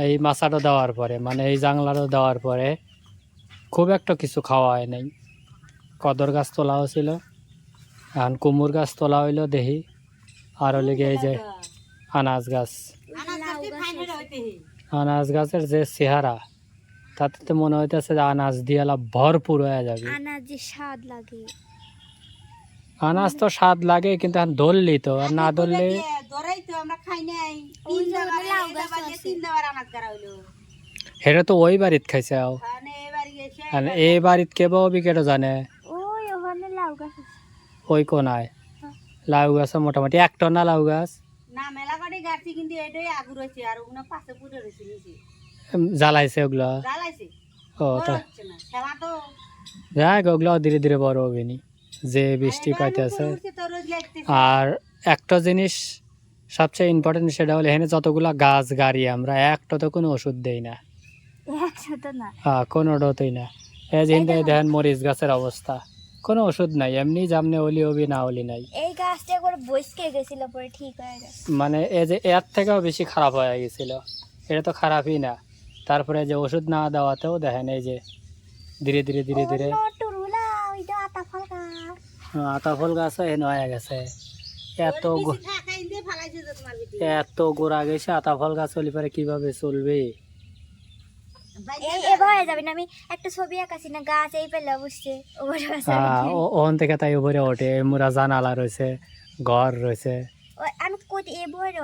এই মাচাটা দেওয়ার পরে মানে এই জাংলাটা দেওয়ার পরে খুব একটা কিছু খাওয়া হয় নাই। কদর গাছ তোলা হয়েছিল, এখন কুমুর গাছ তোলা হইলো দেখি, আর হলে এই যে আনাজ গাছ। আনাজ গাছের যে চেহারা তাতে তো মনে হইতেছে যে আনাজ দিয়ে ভরপুর হয়ে যাবে। আনাজ তো স্বাদ লাগে কিন্তু এখন ধরলি তো, আর না ধরলে হেরে তো ওই বাড়িত খাইছে। এই বাড়িত কেবা হবি কেটে জানে ওই কোনায় লাউ গাছ মোটামুটি একটা না লাউ গাছ জ্বালাইছে ওগুলো। ও যাই ওগুলো ধীরে ধীরে বড় হবে নি যে বৃষ্টি পাইতেছে। আর একটা জিনিস সবচেয়ে ইম্পর্টেন্ট, সেটা হলো এখানে যতগুলা গাছ গাড়ি আমরা একটা তো কোনো ওষুধ দেই না, হ্যাঁ কোনোটাতেই না। এই যে দেখেন মরিচ গাছের অবস্থা, কোনো ওষুধ নাই, এমনি জামনে হলি হবি না হলি নাই। এই গাছটা একবার বসকে গেছিল পরে ঠিক হয়ে গেছে, মানে এই যে এর থেকেও বেশি খারাপ হয়ে গেছিল, এটা তো খারাপই না। তারপরে যে ওষুধ না দেওয়াতেও দেখেন এই যে ধীরে ধীরে ধীরে ধীরে আতা ফল গাছ এনে হয়ে গেছে। এত গোড়া গেছে আতা ফল গাছ হলে পরে কিভাবে চলবে? আমি একটা ছবি আঁকাছি না, গাছ এই পেলে বসছে ওখান থেকে তাই উপরে ওঠে, মোরা জানালা রয়েছে, ঘর রয়েছে, আমি কই এই বইরে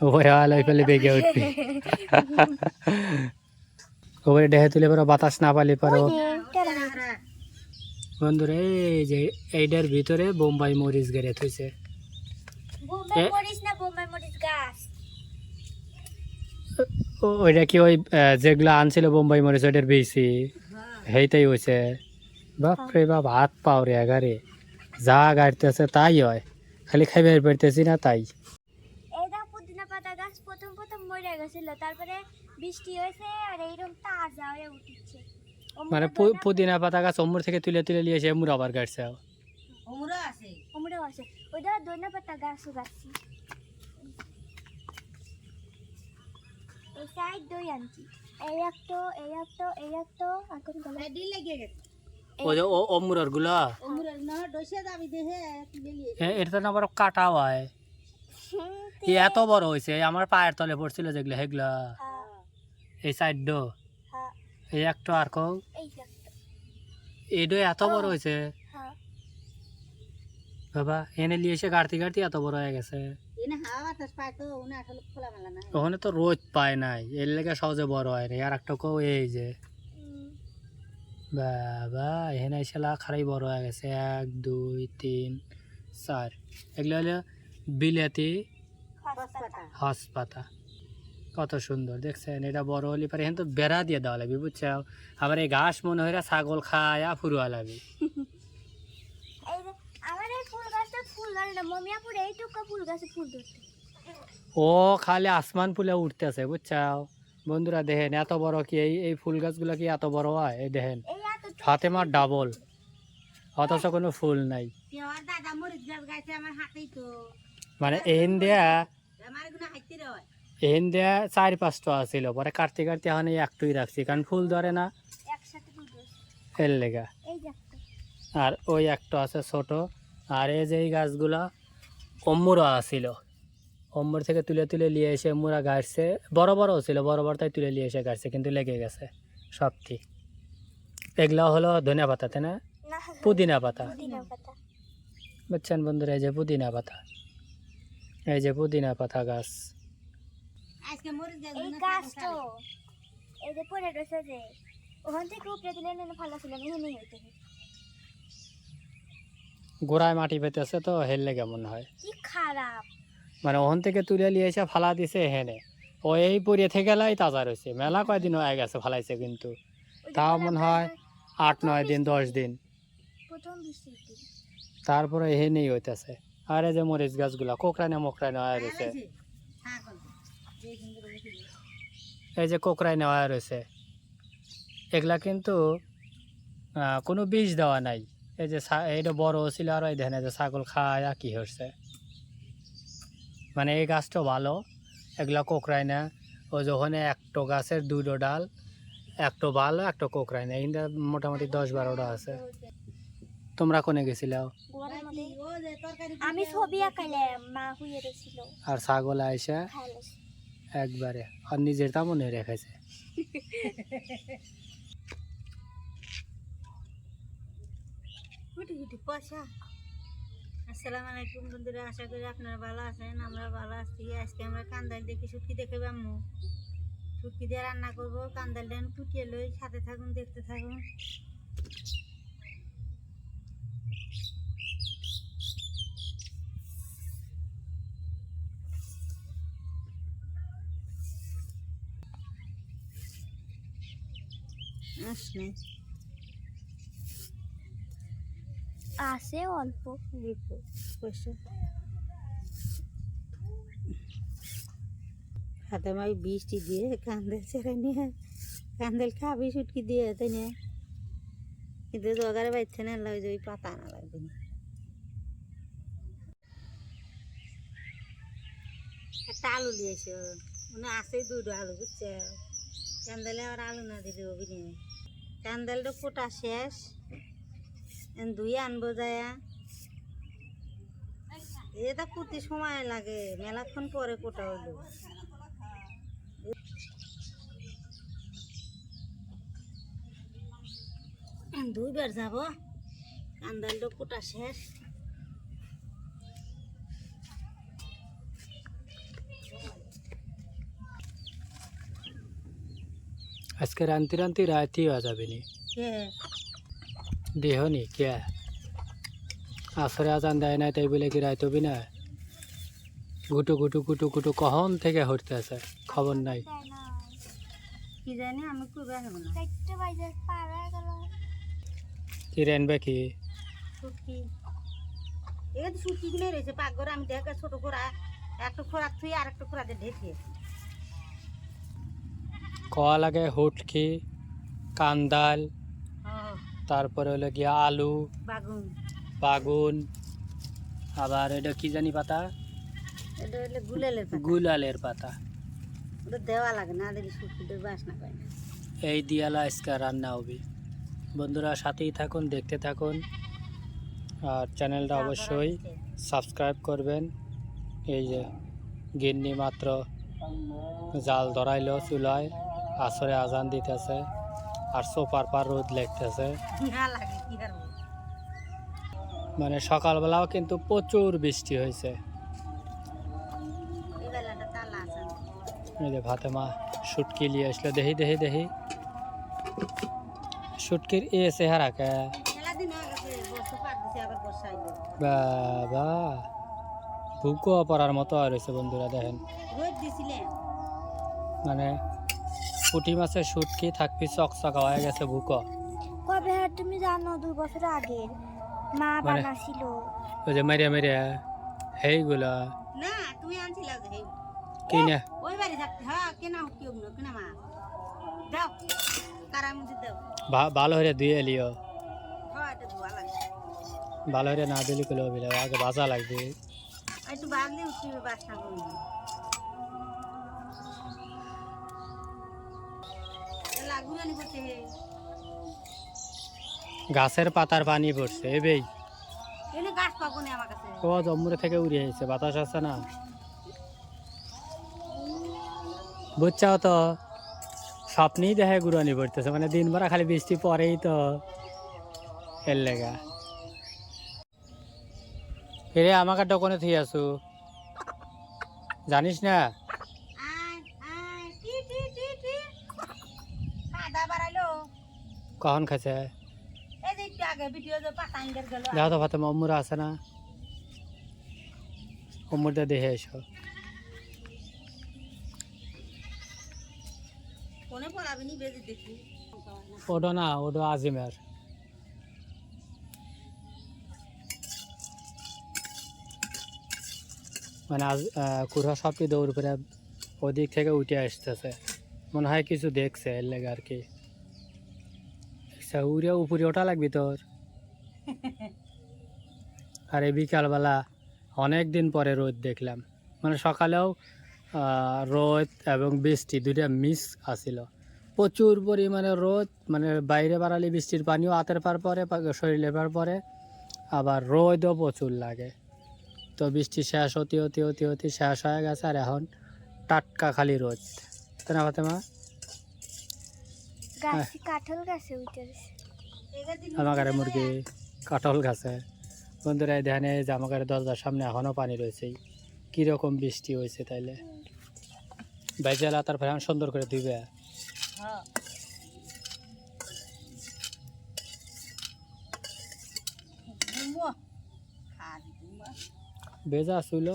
উপরে আলো পেলে বেগে উঠবি। উপরে ডেহে তুলে পরে বাতাস না পালি পারো। বন্ধুরা এই যে এইটার ভিতরে বোম্বাই মরিচ গেড়ে থইছে। ওইটা কি ওই যেগুলো আনছিল বোম্বাই মরিচ ওইটার বেশি সেইটাই হয়েছে। বাপরে বাপ, হাত পাও রে এগারে যা গাড়তেছে তাই হয়, খালি খাইবার পারতেছি না তাই। পুদিনা পাতা গাছ প্রথম প্রথম মরে গেছিল, তারপরে বৃষ্টি হয়েছে আর এইরকম তাজা হয়ে উঠছে। মানে পুদিনা পাতা গাছ অমর থেকে তুলে তুলে নিয়ে এসে এমুর আবার গাড়ছে। ওমরা আছে ওইটা ধনিয়া পাতা গাছও গাছছি, এই সাইড দই আনছি, এই একটা এই একটা এই একটা এখন গলা দি লেগে গেছে। ওই যে অমুরার গুলা ওমরা না দইছে দাবি দেহে তুলে নিয়ে এটা না আবার কাটা হয়। এত বড় হয়েছে, আমার পায়ের তলে পড়ছিল যেগুলো সেগুলা। এই সাইড ডো এই একটা আর কও এইডো এত বড় হয়েছে বাবা, এনে নিয়ে এসে গাড়তি গাড়তি এত বড় হয়ে গেছে। ওখানে তো রোদ পায় নাই, এর লেগে সহজে বড় হয় না। আর একটা কও এই যে বাবা এখানে এসে খারাই বড় হয়ে গেছে, 1 2 3 4। এগুলো হলো বিলাতি হসপাতা, কত সুন্দর দেখছেন। এটা বড় হলে পারে এখন তো বেড়া দিয়ে দেওয়া লাগবে বুঝছো। আবার এই ঘাস মনে হয় ছাগল খায়া ফুরুয়া লাগবে। ও খালি আসমান ফুলে উঠতেছে বুঝছাও। বন্ধুরা দেখেন এত বড় কি এই ফুল গাছগুলো কি এত বড় হয়? এই দেখেন ফাতেমার ডাবল, অথচ কোনো ফুল নাই। মানে এন দেয়া 4-5টা আছিল, পরে কাটতে কাটতে এখন একটুই রাখছি, কারণ ফুল ধরে না এর লেগা। আর ওই একটা আছে ছোট। আর এই যে এই গাছগুলা অম্মুরা আছিল, অম্মুর থেকে তুলে তুলে নিয়ে এসে মুরা গাড়ছে, বড় বড় ছিল, বড় বড় তাই তুলে নিয়ে এসে গাড়ছে, কিন্তু লেগে গেছে সবটি। এগুলা হলো ধনিয়া পাতা, তাই না? পুদিনা পাতা বুঝছেন বন্ধুরা, এই যে পুদিনা পাতা, এই যে পুদিনা পাতা গাছ। গোড়ায় মাটি পেতেছে তো হেললে কেমন হয়, মানে ওখান থেকে তুলে নিয়ে এসে ফালা দিছে হেনে, ও এই পরিয়ে থেকে গেলাই তাজা রয়েছে। মেলা কয়দিন হয়ে গেছে ফালাইছে, কিন্তু তাও মনে হয় 8-9 দিন 10 দিন, তারপরে হেনেই হইতেছে। আর এই যে মরিচ গাছগুলা কোকড়াইনা মোকড়াইনা হয়ে রয়েছে, এই যে কোকড়াইনা হয়ে রয়েছে। এগুলা কিন্তু কোনো বীজ দেওয়া নাই। এই যে এইটা বড় ছিল, আর এই দেখেন যে ছাগল খায়া কি হচ্ছে। মানে এই গাছটা ভালো, এগুলা কোকড়ায় না। ও যখন একটা গাছের দুটো ডাল, একটা ভালো একটা কোকড়ায় না, কিন্তু মোটামুটি 10-12টা আছে। তোমরা কোনে গেছিলাও? গোয়ারের মধ্যে আমি ছবি আঁকাইলাম, মা হুইয়ে ছিল আর ছাগল আইসা খাইলাস। একবারে আর নিজের তা মনে রেখেছে। আসসালামু আলাইকুম বন্ধুরা, আশা করি আপনারা ভালো আছেন। আমরা ভালো আছি। আজকে আমরা কান্দাল দেখি শুটকি দেখে আম্মু শুটকি দিয়ে রান্না করবো। কান্দাল ডান ফুটিয়ে লই, সাথে থাকুন, দেখতে থাকুন। আসলে আছে অল্প দেখো পয়সা হাতে মাই বৃষ্টি দিয়ে কান্দাল ছেড়ে নিয়ে কান্দাল খাবি শুটকি দিয়ে, তাই না? কিন্তু জগারে বাচ্চা না লাগবে, ওই পাতা না লাগবে না। একটা আলু দিয়েছ, মনে আছে দুটো আলু, বুঝছে? কান্দালে আর আলু না দিলে অভিনয়। কান্দালটা কোটা শেষ, ধুয়ে আনবো যায়া। এটা কুটি সময় লাগে, মেলাক্ষণ পরে কোটা হইলো। দুইবার যাব, কান্দালটা কোটা শেষ। আজকে রান্তি রান্তি রাতি হয়ে যাবে নি, কে দেহ নি কে আসরে আজান দেয় নাই তাই বলে কি রাইত হবি না? গুটু গুটু গুটু গুটু কখন থেকে হরতে আছে খবর নাই। তাই না, কি জানি, আমি খুব আসবো না। 4টা বাজে পার হয়ে গেল। কি রানবে কি? শুটকি এখানে তো শুটকি গুলো রয়েছে পাকঘরে। আমি দেখে ছোট খোরা একটা খোরা থুই আর একটা খোরাতে ঢেকে কয়া লাগে হুটকি, কান্দাল, তারপরে হলো গিয়া আলু, বাগুন। বাগুন, আবার এটা কি জানি পাতা, এটা হলে গুলেলের পাতা। গুলালের পাতা। ওটা দেওয়া লাগে না, দেখি শুটকিটার বাসনা পায় না। এই দিয়ালা আজকে রান্না হবে। বন্ধুরা সাথেই থাকুন, দেখতে থাকুন, আর চ্যানেলটা অবশ্যই সাবস্ক্রাইব করবেন। এই যে গিন্নি মাত্র জাল ধরাইলো চুলায়, আসরে আজান দিতেছে আর সোপার পার রোদ লেগতেছে। না লাগে কি আর হবে। মানে সকালবেলাও কিন্তু প্রচুর বৃষ্টি হয়েছে। এই বেলাটা তালা আছে। এই যে ফাতেমা শুটকি নিয়ে আসলো, দেখি দেখি দেখি শুটকির এ চেহারা কে মেলা দিন হয়ে গেছে, বর্ষা পার দিছে, আবার বর্ষা আইলো। বাবা, ভুকো পড়ার মতো আর হয়েছে বন্ধুরা দেখেন। রোদ দিছিলে মানে পুঁটি মাছের শুটকি থাকবি চকচকা হয়ে গেছে ভুকো। কবে আর তুমি জানো, 2 বছর আগে মা মানে বানাছিল। ওই যে মেরিয়া মেরিয়া সেইগুলা না, তুমি আনছিলা যে হেই কি না ওই বাড়ি থাকতে। হ্যাঁ, কেনা কি অন্য কেনা মা দাও, কারার মধ্যে দাও। ভালো হয়ে ধুয়ে এলিও, হ্যাঁ, এটা ধোয়া লাগে। ভালো হয়ে না দিলি কলে হবি, আগে ভাজা লাগবে। একটু বাঁধলে উঠি বাসনা করি লাগুরানি করতে। গাছের পাতার পানি পড়ছে এবেই, এনে গাছ পাবো না আমার কাছে। ও জম্মুরে থেকে উড়ে এসেছে, বাতাস আছে না, বুঝছাও তো? স্বপ্নেই দেখে গুড়ানি পড়তেছে, মানে দিন ভরা খালি বৃষ্টি পরেই তো এর লেগা। এরে আমাকে ডকনে থুই আসু, জানিস না? আয় আয় টি টি টি টি খাদা বাড়াইলো। কখন খাইছে? এই যে একটু আগে ভিডিও যে পাতাঙ্গের গেল। যাও তো ফাতেমা, অম্মুরা আছে না, অম্মুরটা দেখে এসো। ফোনে পড়াবি নি, বেজি দেখি। ওটা না, ওটা আজিমের। মানে আজ কুড়া সবটি দৌড় করে ওদিক থেকে উঠে আসতেছে, মনে হয় কিছু দেখছে এর লেগে আর কি। আচ্ছা, উড়ে উপরে ওঠা লাগবি তোর। আর এই বিকালবেলা অনেক দিন পরে রোদ দেখলাম, মানে সকালেও রোদ এবং বৃষ্টি দুইটা মিক্স আসিল। প্রচুর পরিমাণে রোদ, মানে বাইরে বাড়ালে বৃষ্টির পানিও হাতের পার পরে, শরীরের পার পরে, আবার রোদও প্রচুর লাগে। তো বৃষ্টি শেষ হতে হতে হতে হতে শেষ হয়ে গেছে, আর এখন টাটকা খালি রোদ, তাই না ফাতেমা? কাঁঠাল গাছে উঠে আমাকারে মুরগি কাঁঠাল গাছে। বন্ধুরা ধ্যানে জামাকারের দরজার সামনে এখনও পানি রয়েছে। কীরকম বৃষ্টি হয়েছে তাইলে বাইজালা, তারপরে এখন সুন্দর করে ধুবে। বেজা ছিল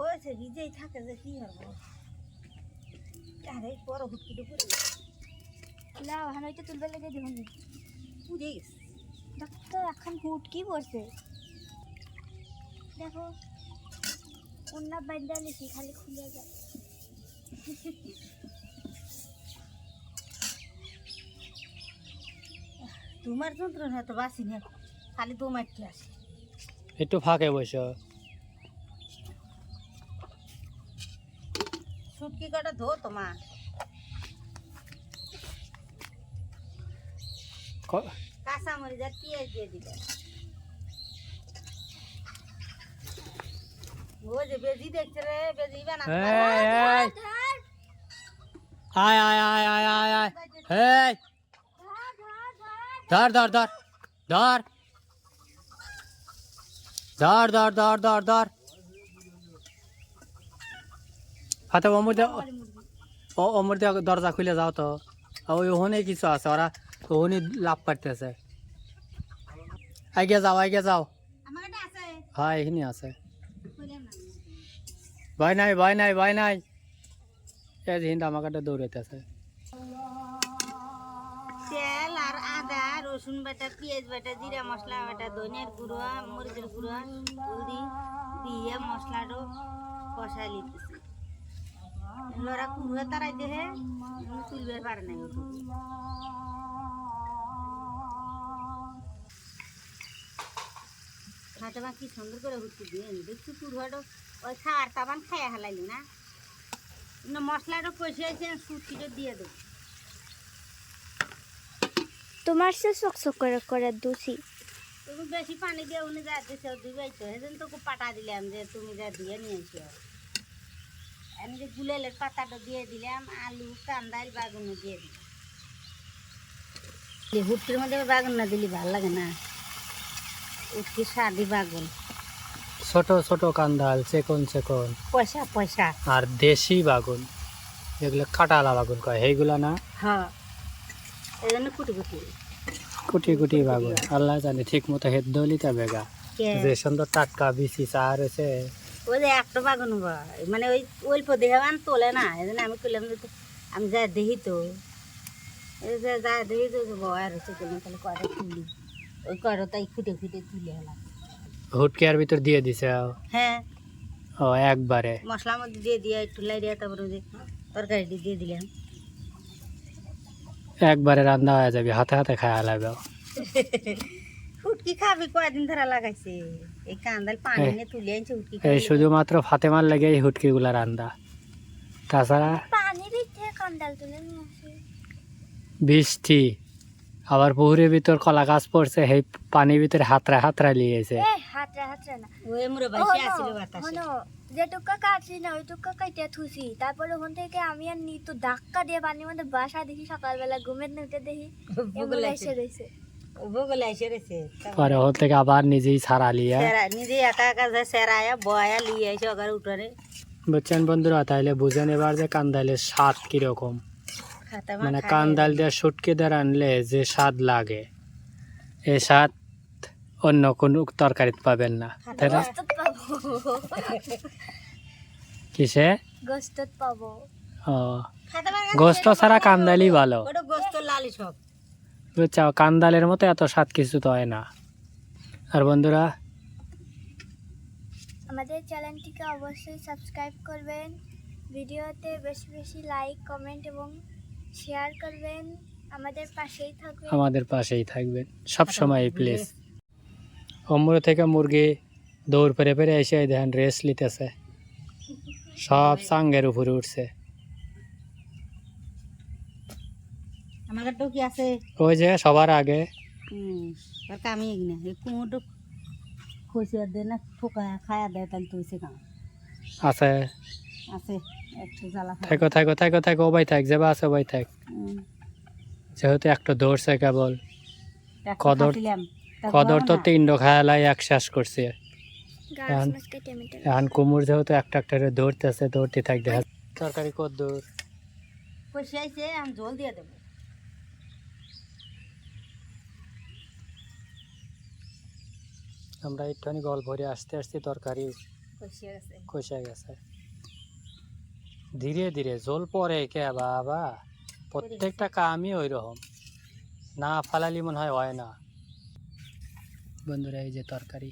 ওই সে ভিজেই থাকে যে কি হবো, আরে বড় হুটকিটা পড়ে গেছে, না এখন ওইটা তুলবে লেগে দেখুন পুড়ে গেছে। দেখো এখন হুটকি পড়ছে, দেখো অন্য বাইন্দা লিখি খালি খুলে যায়। তোমার যন্ত্রণা তো বাসি না, খালি তোমার কি আসে। একটু ফাঁকে বসে সুটকি কটা ধো তোমার, কাঁচা মরিচ আর পেঁয়াজ দিয়ে দিবে। ও যে বেজি দেখছে রে, বেজি বানা আয় আয় আয় আয় আয় আয়, এই ধর ধর ধর ধর ধর ধর ধর ধর ধর হাতে অমর দিয়ে দরজা খুলে যাও তো। ওই ওখানে কিছু আছে, ওরা ওখানে লাভ পাইতেছে। আগে যাও আগে যাও, আমার কাছে আছে, হ্যাঁ এখানে আছে। কইলাম না ভয় নাই ভয় নাই ভয় নাই, এই যে হিন্দা আমাকে দৌড়াইতেছে। তেল আর আদা রসুন বাটা পেঁয়াজ বাটা জিরা মশলা বাটা ধনিয়ার গুঁড়ো মরিচের গুঁড়ো হলদি দিয়ে মশলাটা কষাই লিখতেছি। লড়া কুড়ুয়া তারাই দেহে তুলবে পারে নাই, হাতে বা কি সুন্দর করে হুটকি দিয়ে দেখছি কুড়ুয়াটা ওই খাওয়ার তাবান খাইয়া হালাইলি না, মশলাটা কষিয়েছে সুটকিটা দিয়ে দেবো। তোমার সে চকচক করে করে দুষি, তুমি বেশি পানি দিয়ে উনি যা দিছে দিবাই তো, সেদিন তোকে পাটা দিলাম যে তুমি যা দিয়ে নিয়ে এসো। আমি যে গুলেলের পাতাটা দিয়ে দিলাম, আলু কান্দাইল বাগুন দিয়ে দিলাম। হুটকির মধ্যে বাগুন না দিলে ভালো লাগে না, উঠকি সাদি বাগুন ছোট ছোট কান্দাল চেকন চেকন, পয়সা পয়সা আর দেশি বাগুন যেগুলো কাটালা বাগুন কয় সেইগুলা না। হ্যাঁ এই জন্য কুটি কুটি কুটি কুটি বাগুন আল্লাহ জানে ঠিক মতো হেদ্দ লিতে বেগা, যে সুন্দর টাটকা বিচি চা রয়েছে। ওই যে একটা বাগুন মানে ওই অল্প দেহে আন তোলে না, এই জন্য আমি করলাম যে আমি যা দেখি তো, এই যে যা দেখি তো বয়ার হচ্ছে তাহলে কয়টা তুলি, ওই কয়টা তাই খুঁটে খুঁটে তুলে এলাম। হুটকিয়ার ভিতর দিয়ে দিছে হ্যাঁ ও একবারে মশলার মধ্যে দিয়ে দিয়ে একটু লাইড়িয়া তারপরে ওই যে তরকারিটি দিয়ে দিলাম, একবারে রান্না হয়ে যাবে, হাতে হাতে খাওয়া লাগবে। হুটকি খাবি কয়দিন ধরে লাগাইছে, এই কান্দাল পানি নিয়ে তুলে আনছে হুটকি এই শুধুমাত্র ফাতেমার লেগে এই হুটকি গুলা রান্দা, তাছাড়া পানির ভিতরে কান্দাল তুলে নিয়ে আসে। বৃষ্টি আবার পুকুরের ভিতর কলা গাছ পড়ছে, সেই পানির ভিতরে হাতরা হাতরা লিয়েছে। হাতরা হাতরা না, ওই মুড়ে বাইসে আসছিল বাতাসে, শোনো যেটুকা কাটছি না ওইটুকা কাইটে থুছি, তারপরে ওখান থেকে আমি আর নিতু ধাক্কা দিয়ে পানির মধ্যে বাসা দেখি, সকালবেলা ঘুমের উঠে দেখি এগুলো এসে রয়েছে। বগলে এসে রয়েছে, পরে ওর থেকে আবার নিজেই ছাড়া লিয়া, নিজে একা একা যায় সেরায়া বয়া লিয়ে এসে ওখানে উঠোনে। বুঝছেন বন্ধুরা, তাইলে বুঝেন এবার যে কান্দালের স্বাদ কিরকম, মানে কান্দাল দিয়ে শুটকি দিয়ে রানলে যে স্বাদ লাগে, এই স্বাদ অন্য কোনো তরকারিতে পাবেন না, তাই না? গোস্ত পাবো, কিসে গোস্ত পাবো। ও গোস্ত ছাড়া কান্দালই ভালো, ওটা গোস্ত লালি সব বুঝছো, কান্দালের মতো এত স্বাদ কিছু তো হয় না। আর বন্ধুরা আমাদের চ্যানেলটিকে অবশ্যই সাবস্ক্রাইব করবেন, ভিডিওতে বেশি বেশি লাইক কমেন্ট এবং শেয়ার করবেন, আমাদের পাশেই থাকবেন, আমাদের পাশেই থাকবেন সব সময় প্লিজ। অমর থেকে মুরগি দৌড় পেরে পেরে এসে দেখেন রেস্ট নিতেছে। সব সাঙ্গের উপরে উঠছে। আমার কাছেও কি আছে? ওই যে সবার আগে আর কামি না এই কুমোটো খসিয়া দে না ঠোকা খায়া দেয় তাহলে তুইছে কাম আছে। আছে একটু জ্বালা থাকো থাকো থাকো থাকো, ও ভাই থাক, যাবা আছে ভাই থাক। যেহেতু একটা ধরছে কেবল, কদর তো 3 খায়ালাই এক শেষ করছে। এখন কুমুর যেহেতু একটা একটা করে ধরতেছে, ধরতে থাক। দেখা তরকারি কত দূর কষিয়াইছে, আমি জল দিয়ে দেবো। আমরা একটুখানি গল ভরে আসতে আসতে তরকারি কষিয়ে গেছে। কষে গেছে। ধীরে ধীরে জল পরে কে বাবা, প্রত্যেকটা কামই ওই রকম, না ফালালি মনে হয় না। বন্ধুরা এই যে তরকারি।